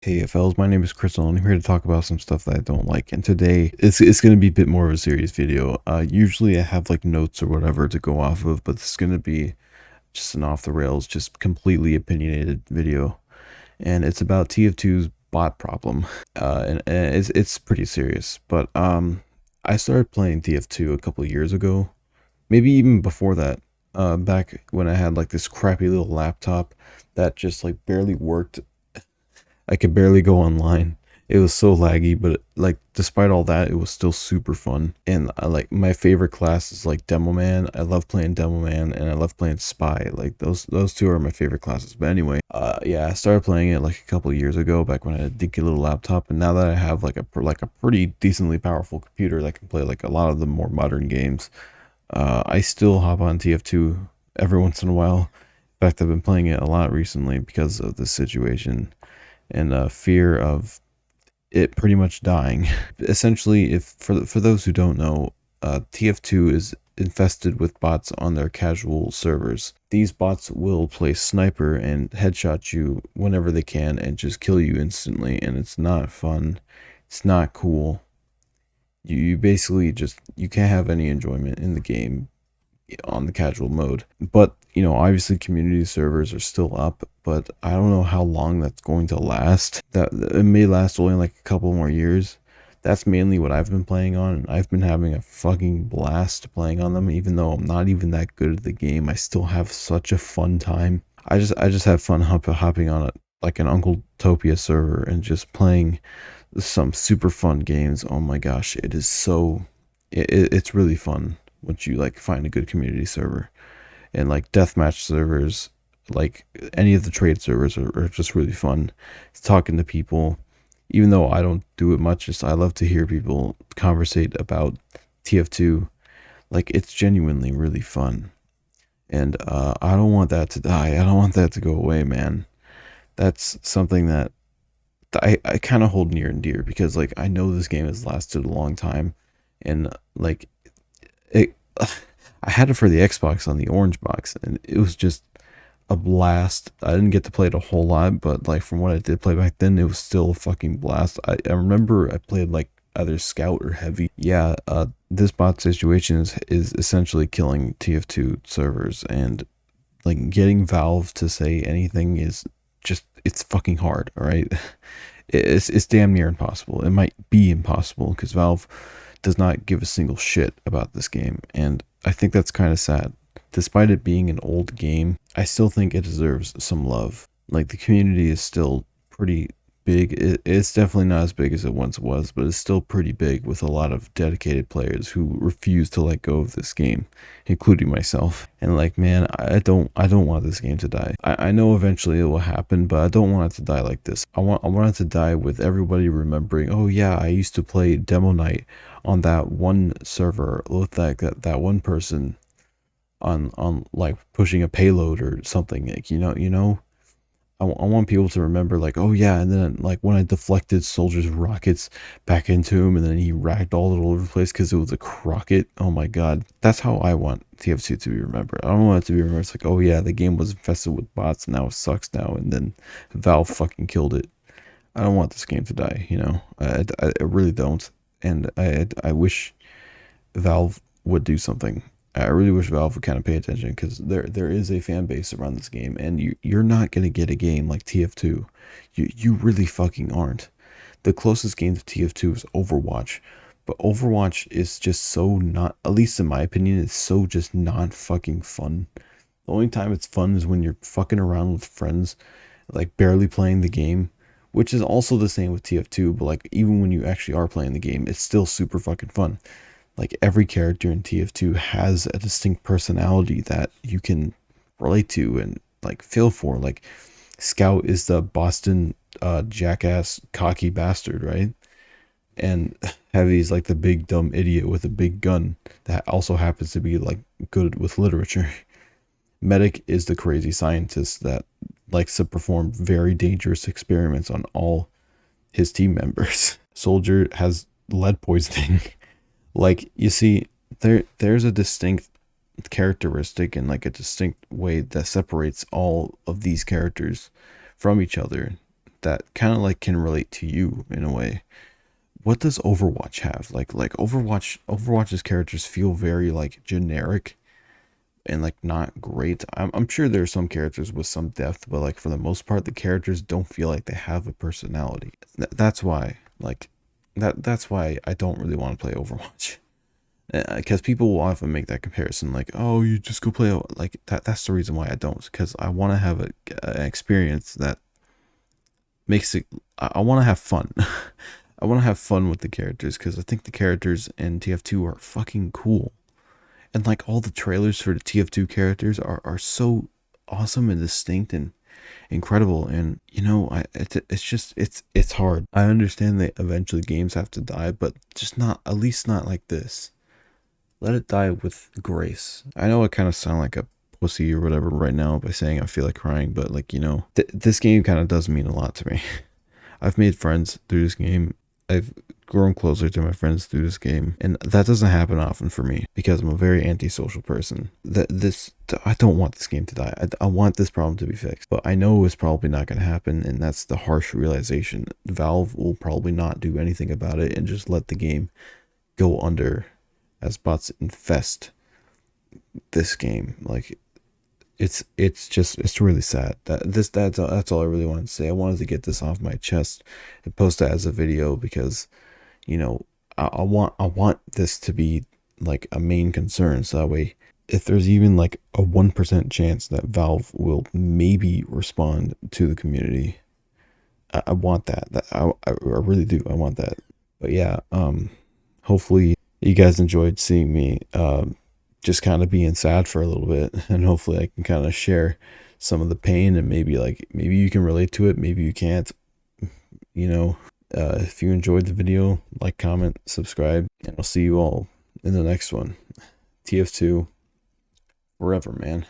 Hey FLs, my name is Crystal and I'm here to talk about some stuff that I don't like. And today it's gonna be a bit more of a serious video. Usually I have like notes or whatever to go off of, but this is gonna be just an off the rails, just completely opinionated video. And it's about TF2's bot problem. And it's pretty serious. But I started playing TF2 a couple of years ago, maybe even before that. Back when I had like this crappy little laptop that just like barely worked. I could barely go online. It was so laggy, but like despite all that, it was still super fun. And I like my favorite class is like Demo Man. I love playing Demo Man, and I love playing Spy. Like those two are my favorite classes. But anyway, yeah, I started playing it like a couple of years ago, back when I had a dinky little laptop. And now that I have like a pretty decently powerful computer that can play like a lot of the more modern games, I still hop on TF2 every once in a while. In fact, I've been playing it a lot recently because of this situation and fear of it pretty much dying. Essentially, if for those who don't know, TF2 is infested with bots on their casual servers. These bots will play sniper and headshot you whenever they can and just kill you instantly, and it's not fun. It's not cool. You basically just you can't have any enjoyment in the game on the casual mode. But, obviously community servers are still up, but I don't know how long that's going to last. That it may last only like a couple more years. That's mainly what I've been playing on, and I've been having a fucking blast playing on them. Even though I'm not even that good at the game, I still have such a fun time. I just have fun hopping on it like an Uncle Topia server and just playing some super fun games. Oh my gosh, it is so it's really fun once you like find a good community server. And like deathmatch servers, like any of the trade servers are just really fun. It's talking to people, even though I don't do it much. Just I love to hear people conversate about TF2. Like it's genuinely really fun, and I don't want that to die. I don't want that to go away, man. That's something that I kind of hold near and dear because like I know this game has lasted a long time, and like it I had it for the Xbox on the orange box, and it was just a blast. I didn't get to play it a whole lot, but like from what I did play back then, it was still a fucking blast. I remember I played like either scout or heavy. Yeah, this bot situation is essentially killing TF2 servers, and like getting Valve to say anything is just it's fucking hard. All right, it's damn near impossible. It might be impossible because Valve does not give a single shit about this game, and I think that's kind of sad. Despite it being an old game, I still think it deserves some love. Like the community is still pretty big. It's definitely not as big as it once was, but it's still pretty big with a lot of dedicated players who refuse to let go of this game, including myself. And like, man, I don't want this game to die. I know eventually it will happen, but I don't want it to die like this. I want it to die with everybody remembering, oh yeah, I used to play Demo Night on that one server with that one person on like pushing a payload or something, like I want people to remember like, oh yeah, and then like when I deflected soldiers rockets back into him and then he ragdolled it all over the place because it was a crocket. Oh my god, that's how I want TF2 to be remembered. I don't want it to be remembered. It's like, oh yeah, the game was infested with bots, now it sucks now, and then Valve fucking killed it. I don't want this game to die, I really don't. And I wish Valve would do something. I really wish Valve would kind of pay attention because there is a fan base around this game, and you're not gonna get a game like TF2. You really fucking aren't. The closest game to TF2 is Overwatch, but Overwatch is just so not. At least in my opinion, it's so just not fucking fun. The only time it's fun is when you're fucking around with friends, like barely playing the game, which is also the same with TF2. But like even when you actually are playing the game, it's still super fucking fun. Like every character in TF2 has a distinct personality that you can relate to and like feel for. Like Scout is the Boston jackass cocky bastard, right? And Heavy's like the big dumb idiot with a big gun that also happens to be like good with literature. Medic is the crazy scientist that likes to perform very dangerous experiments on all his team members. Soldier has lead poisoning. Like you see, there's a distinct characteristic and like a distinct way that separates all of these characters from each other. that kind of like can relate to you in a way. What does Overwatch have? Like Overwatch's characters feel very like generic and like not great. I'm sure there's some characters with some depth, but like for the most part, the characters don't feel like they have a personality. That's why like that's why I don't really want to play Overwatch. Because people will often make that comparison, like, "Oh, you just go play like that." That's the reason why I don't, because I want to have an experience that makes it. I want to have fun. I want to have fun with the characters because I think the characters in TF2 are fucking cool, and like all the trailers for the TF2 characters are so awesome and distinct and incredible. And you know, it's just it's hard. I understand that eventually games have to die, but just not, at least not like this. Let it die with grace. I know I kind of sound like a pussy or whatever right now by saying I feel like crying, but like, you know, this game kind of does mean a lot to me. I've made friends through this game. I've grown closer to my friends through this game, and that doesn't happen often for me because I'm a very antisocial person. I don't want this game to die. I want this problem to be fixed, but I know it's probably not going to happen, and that's the harsh realization. Valve will probably not do anything about it and just let the game go under as bots infest this game. Like it's really sad. That's all I really wanted to say. I wanted to get this off my chest and post it as a video because, you know, I want this to be like a main concern, so that way if there's even like a 1% chance that Valve will maybe respond to the community, I want I really do. I want that. But yeah, hopefully you guys enjoyed seeing me just kind of being sad for a little bit, and hopefully I can kind of share some of the pain, and maybe you can relate to it, maybe you can't. You know, if you enjoyed the video, like, comment, subscribe, and I'll see you all in the next one. TF2 forever, man.